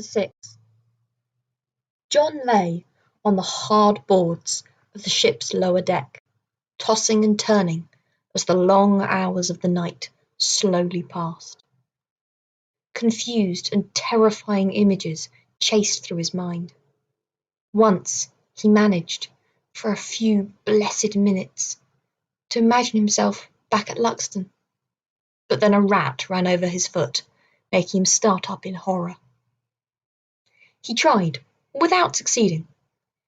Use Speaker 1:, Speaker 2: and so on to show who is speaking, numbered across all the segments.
Speaker 1: 6. John lay on the hard boards of the ship's lower deck, tossing and turning as the long hours of the night slowly passed. Confused and terrifying images chased through his mind. Once he managed, for a few blessed minutes, to imagine himself back at Luxton, but then a rat ran over his foot, making him start up in horror. He tried, without succeeding,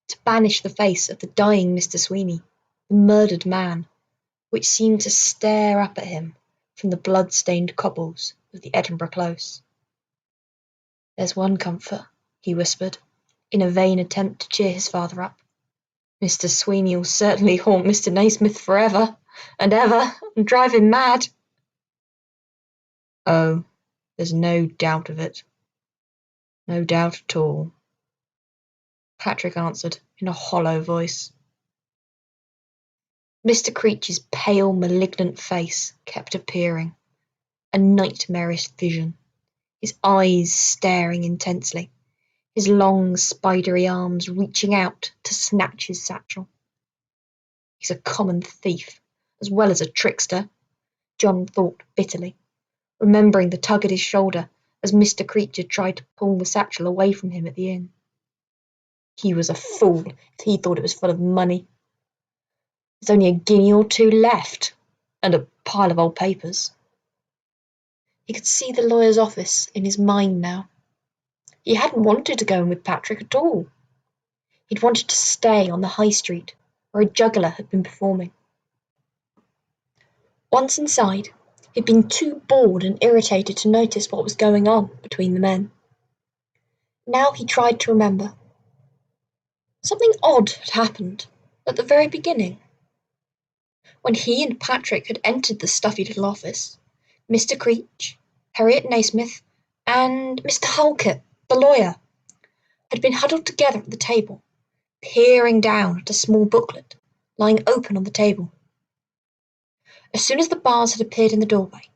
Speaker 1: to banish the face of the dying Mr. Sweeney, the murdered man, which seemed to stare up at him from the blood-stained cobbles of the Edinburgh Close. "There's one comfort," he whispered, in a vain attempt to cheer his father up. "Mr. Sweeney will certainly haunt Mr. Naismith forever and ever and drive him mad." "Oh, there's no doubt of it. No doubt at all," Patrick answered in a hollow voice. Mr. Creech's pale, malignant face kept appearing, a nightmarish vision, his eyes staring intensely, his long, spidery arms reaching out to snatch his satchel. "He's a common thief, as well as a trickster," John thought bitterly, remembering the tug at his shoulder as Mr. Creech had tried to pull the satchel away from him at the inn. He was a fool if he thought it was full of money. There's only a guinea or two left, and a pile of old papers. He could see the lawyer's office in his mind now. He hadn't wanted to go in with Patrick at all. He'd wanted to stay on the high street where a juggler had been performing. Once inside, he'd been too bored and irritated to notice what was going on between the men. Now he tried to remember. Something odd had happened at the very beginning. When he and Patrick had entered the stuffy little office, Mr. Creech, Harriet Naismith, and Mr. Halkett, the lawyer, had been huddled together at the table, peering down at a small booklet lying open on the table. As soon as the Barrs had appeared in the doorway,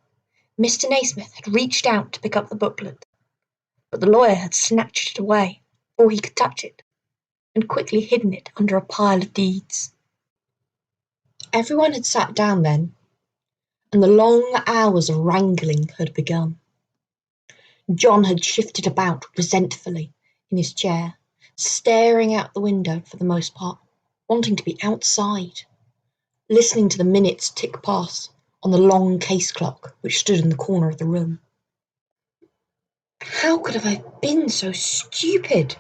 Speaker 1: Mr. Naismith had reached out to pick up the booklet, but the lawyer had snatched it away before he could touch it, and quickly hidden it under a pile of deeds. Everyone had sat down then, and the long hours of wrangling had begun. John had shifted about resentfully in his chair, staring out the window for the most part, wanting to be outside, listening to the minutes tick past on the long case clock which stood in the corner of the room. How could I have been so stupid?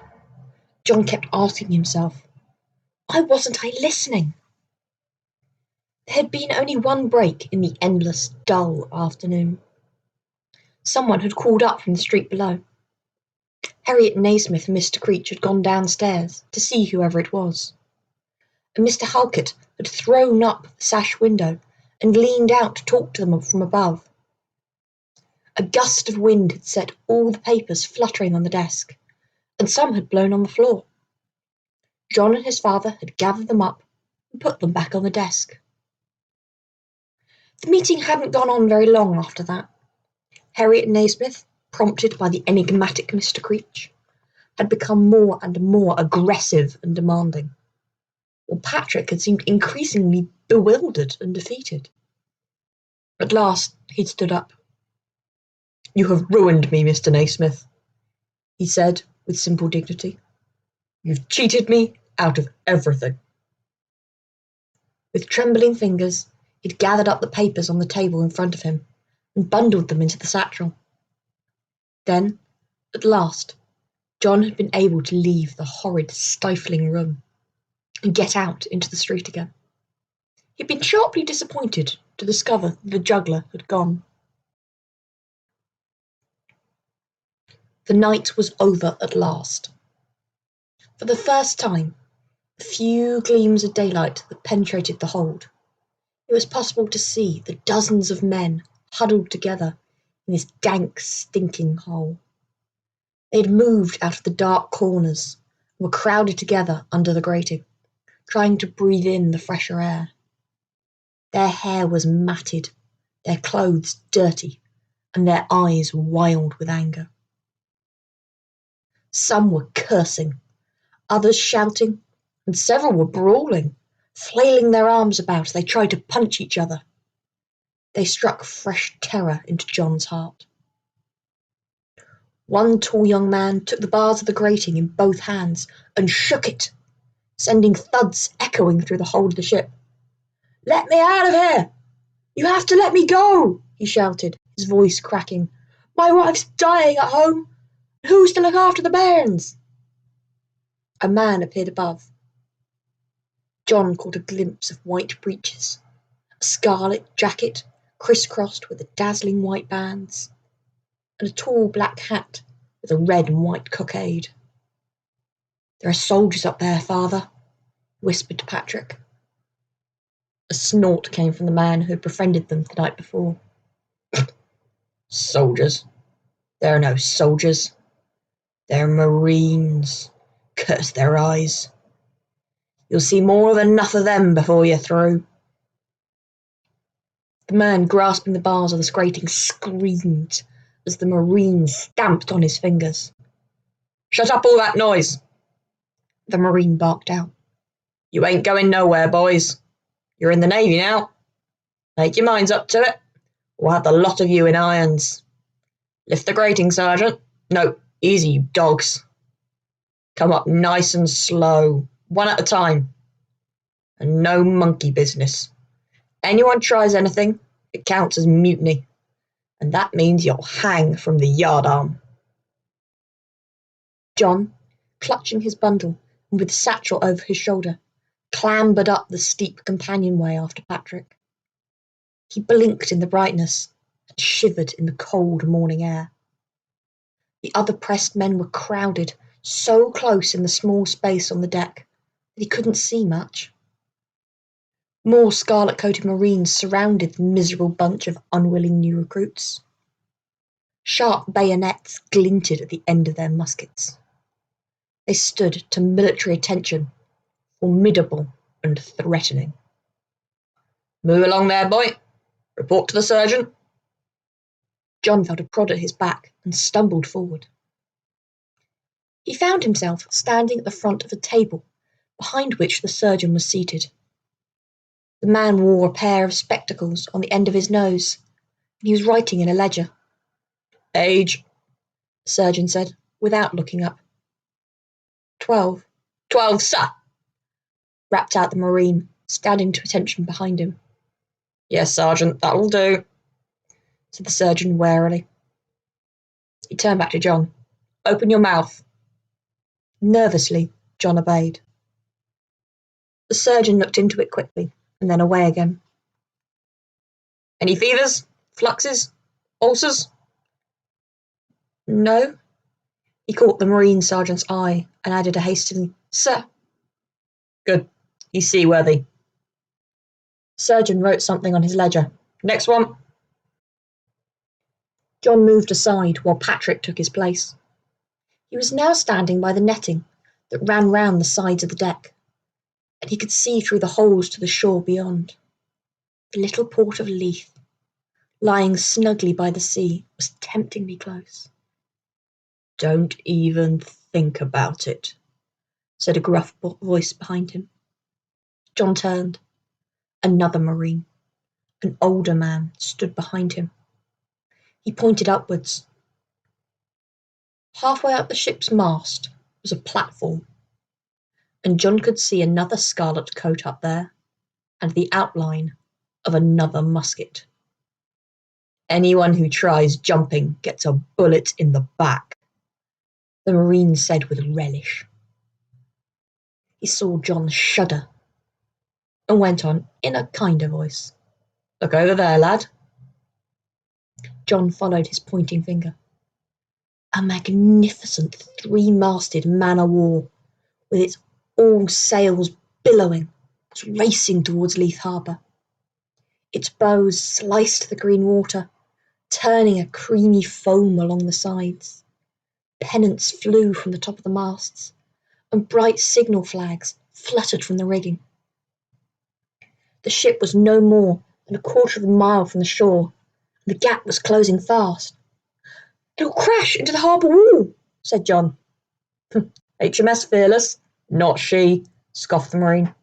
Speaker 1: John kept asking himself. Why wasn't I listening? There had been only one break in the endless, dull afternoon. Someone had called up from the street below. Harriet Naismith and Mr. Creech had gone downstairs to see whoever it was, and Mr. Halkett had thrown up the sash window and leaned out to talk to them from above. A gust of wind had set all the papers fluttering on the desk, and some had blown on the floor. John and his father had gathered them up and put them back on the desk. The meeting hadn't gone on very long after that. Harriet Naismith, prompted by the enigmatic Mr. Creech, had become more and more aggressive and demanding, while Patrick had seemed increasingly bewildered and defeated. At last he'd stood up. "You have ruined me, Mr. Naismith," he said with simple dignity. "You've cheated me out of everything." With trembling fingers, he'd gathered up the papers on the table in front of him and bundled them into the satchel. Then, at last, John had been able to leave the horrid, stifling room and get out into the street again. He'd been sharply disappointed to discover that the juggler had gone. The night was over at last. For the first time, the few gleams of daylight that penetrated the hold, it was possible to see the dozens of men huddled together in this dank, stinking hole. They had moved out of the dark corners and were crowded together under the grating, trying to breathe in the fresher air. Their hair was matted, their clothes dirty, and their eyes wild with anger. Some were cursing, others shouting, and several were brawling, flailing their arms about as they tried to punch each other. They struck fresh terror into John's heart. One tall young man took the bars of the grating in both hands and shook it, sending thuds echoing through the hold of the ship. "Let me out of here! You have to let me go!" he shouted, his voice cracking. "My wife's dying at home. Who's to look after the bairns?" A man appeared above. John caught a glimpse of white breeches, a scarlet jacket crisscrossed with the dazzling white bands, and a tall black hat with a red and white cockade. "There are soldiers up there, father," he whispered to Patrick. A snort came from the man who had befriended them the night before. "Soldiers? There are no soldiers. They're Marines. Curse their eyes. You'll see more than enough of them before you're through." The man grasping the bars of the grating screamed as the Marine stamped on his fingers. "Shut up all that noise!" the Marine barked out. "You ain't going nowhere, boys. You're in the Navy now. Make your minds up to it. We'll have the lot of you in irons. Lift the grating, Sergeant. No, easy, you dogs. Come up nice and slow, one at a time. And no monkey business. Anyone tries anything, it counts as mutiny. And that means you'll hang from the yardarm." John, clutching his bundle and with the satchel over his shoulder, clambered up the steep companionway after Patrick. He blinked in the brightness and shivered in the cold morning air. The other pressed men were crowded so close in the small space on the deck that he couldn't see much. More scarlet-coated Marines surrounded the miserable bunch of unwilling new recruits. Sharp bayonets glinted at the end of their muskets. They stood to military attention, formidable and threatening. "Move along there, boy. Report to the surgeon." John felt a prod at his back and stumbled forward. He found himself standing at the front of a table, behind which the surgeon was seated. The man wore a pair of spectacles on the end of his nose, and he was writing in a ledger. "Age?" the surgeon said, without looking up. 12. 12, sir," rapped out the Marine, standing to attention behind him. "Yes, Sergeant, that'll do," said the surgeon warily. He turned back to John. "Open your mouth." Nervously, John obeyed. The surgeon looked into it quickly, and then away again. "Any fevers? Fluxes? Ulcers?" "No." He caught the Marine sergeant's eye and added a hastily, "Sir." "Good. He's seaworthy." The surgeon wrote something on his ledger. "Next one." John moved aside while Patrick took his place. He was now standing by the netting that ran round the sides of the deck, and he could see through the holes to the shore beyond. The little port of Leith, lying snugly by the sea, was temptingly close. "Don't even think about it," said a gruff voice behind him. John turned. Another Marine, an older man, stood behind him. He pointed upwards. Halfway up the ship's mast was a platform, and John could see another scarlet coat up there, and the outline of another musket. "Anyone who tries jumping gets a bullet in the back," the Marine said with relish. He saw John shudder and went on in a kinder voice. "Look over there, lad." John followed his pointing finger. A magnificent three-masted man-o'-war, with its all sails billowing, was racing towards Leith Harbour. Its bows sliced the green water, turning a creamy foam along the sides. Pennants flew from the top of the masts, and bright signal flags fluttered from the rigging. The ship was no more than a quarter of a mile from the shore, and the gap was closing fast. "It'll crash into the harbour wall," said John.
Speaker 2: HMS Fearless? Not she, scoffed the Marine.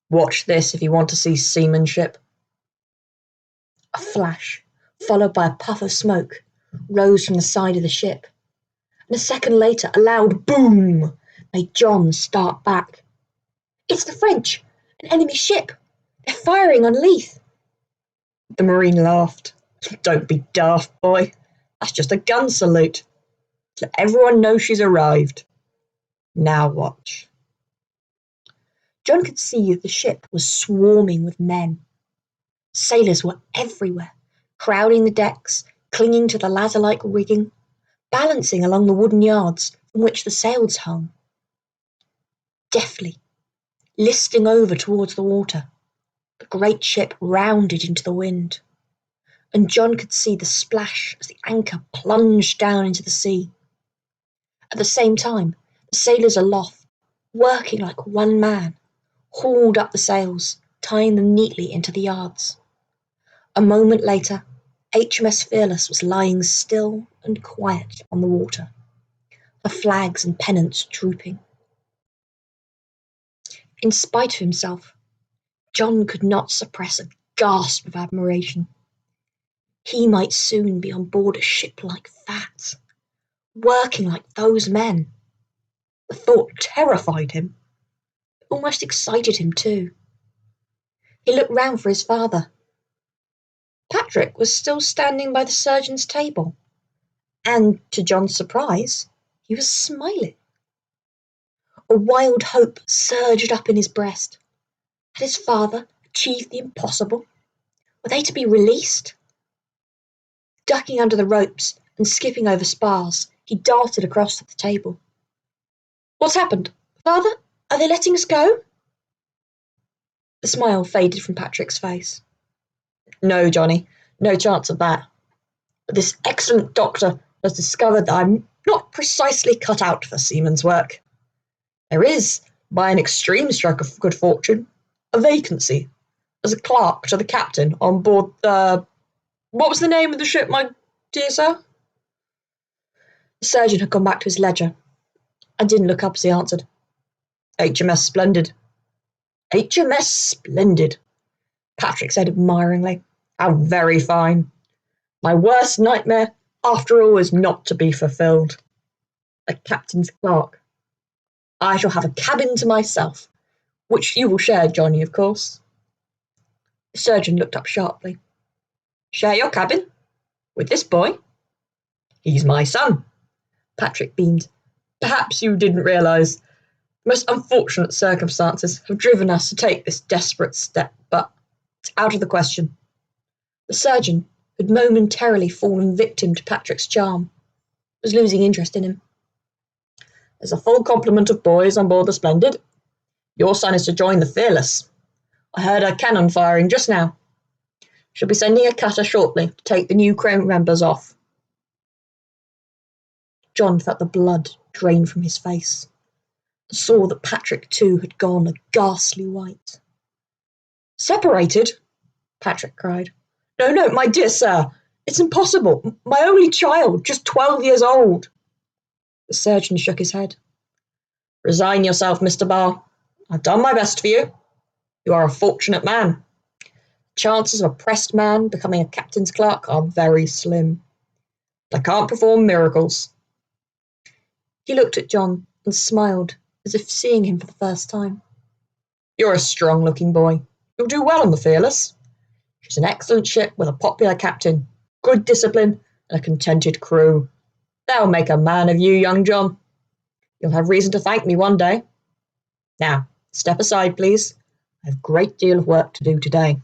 Speaker 2: Watch this if you want to see seamanship.
Speaker 1: A flash, followed by a puff of smoke, rose from the side of the ship, and a second later a loud boom made John start back. It's the French! An enemy ship! They're firing on Leith!
Speaker 2: The Marine laughed. Don't be daft, boy. That's just a gun salute. Let everyone know she's arrived. Now watch.
Speaker 1: John could see the ship was swarming with men. Sailors were everywhere, crowding the decks, clinging to the ladder-like rigging, balancing along the wooden yards from which the sails hung. Deftly, listing over towards the water, the great ship rounded into the wind, and John could see the splash as the anchor plunged down into the sea. At the same time, the sailors aloft, working like one man, hauled up the sails, tying them neatly into the yards. A moment later, HMS Fearless was lying still and quiet on the water, her flags and pennants drooping. In spite of himself, John could not suppress a gasp of admiration. He might soon be on board a ship like that, working like those men. The thought terrified him, but almost excited him too. He looked round for his father. Patrick was still standing by the surgeon's table, and, to John's surprise, he was smiling. A wild hope surged up in his breast. Had his father achieved the impossible? Were they to be released? Ducking under the ropes and skipping over spars, he darted across to the table. What's happened? Father, are they letting us go? The smile faded from Patrick's face.
Speaker 2: No, Johnny, no chance of that. But this excellent doctor has discovered that I'm not precisely cut out for seaman's work. There is, by an extreme stroke of good fortune, a vacancy as a clerk to the captain on board the... What was the name of the ship, my dear sir?
Speaker 1: The surgeon had gone back to his ledger and didn't look up as he answered.
Speaker 2: HMS Splendid. HMS Splendid, Patrick said admiringly. How very fine. My worst nightmare, after all, is not to be fulfilled. A captain's clerk. I shall have a cabin to myself, which you will share, Johnny, of course.
Speaker 1: The surgeon looked up sharply.
Speaker 2: Share your cabin? With this boy? He's my son. Patrick beamed. Perhaps you didn't realise. Most unfortunate circumstances have driven us to take this desperate step, but it's out of the question.
Speaker 1: The surgeon, who had momentarily fallen victim to Patrick's charm, was losing interest in him.
Speaker 2: There's a full complement of boys on board the Splendid. Your son is to join the Fearless. I heard a cannon firing just now. She'll be sending a cutter shortly to take the new crew members off.
Speaker 1: John felt the blood drain from his face, and saw that Patrick too had gone a ghastly white.
Speaker 2: Separated? Patrick cried. No, my dear sir, it's impossible. My only child, just 12 years old.
Speaker 1: The surgeon shook his head.
Speaker 2: Resign yourself, Mr. Barr. I've done my best for you. You are a fortunate man. The chances of a pressed man becoming a captain's clerk are very slim. But I can't perform miracles.
Speaker 1: He looked at John and smiled, as if seeing him for the first time.
Speaker 2: You're a strong-looking boy. You'll do well on the Fearless. She's an excellent ship with a popular captain, good discipline, and a contented crew. They'll make a man of you, young John. You'll have reason to thank me one day. Now, step aside, please. I have a great deal of work to do today.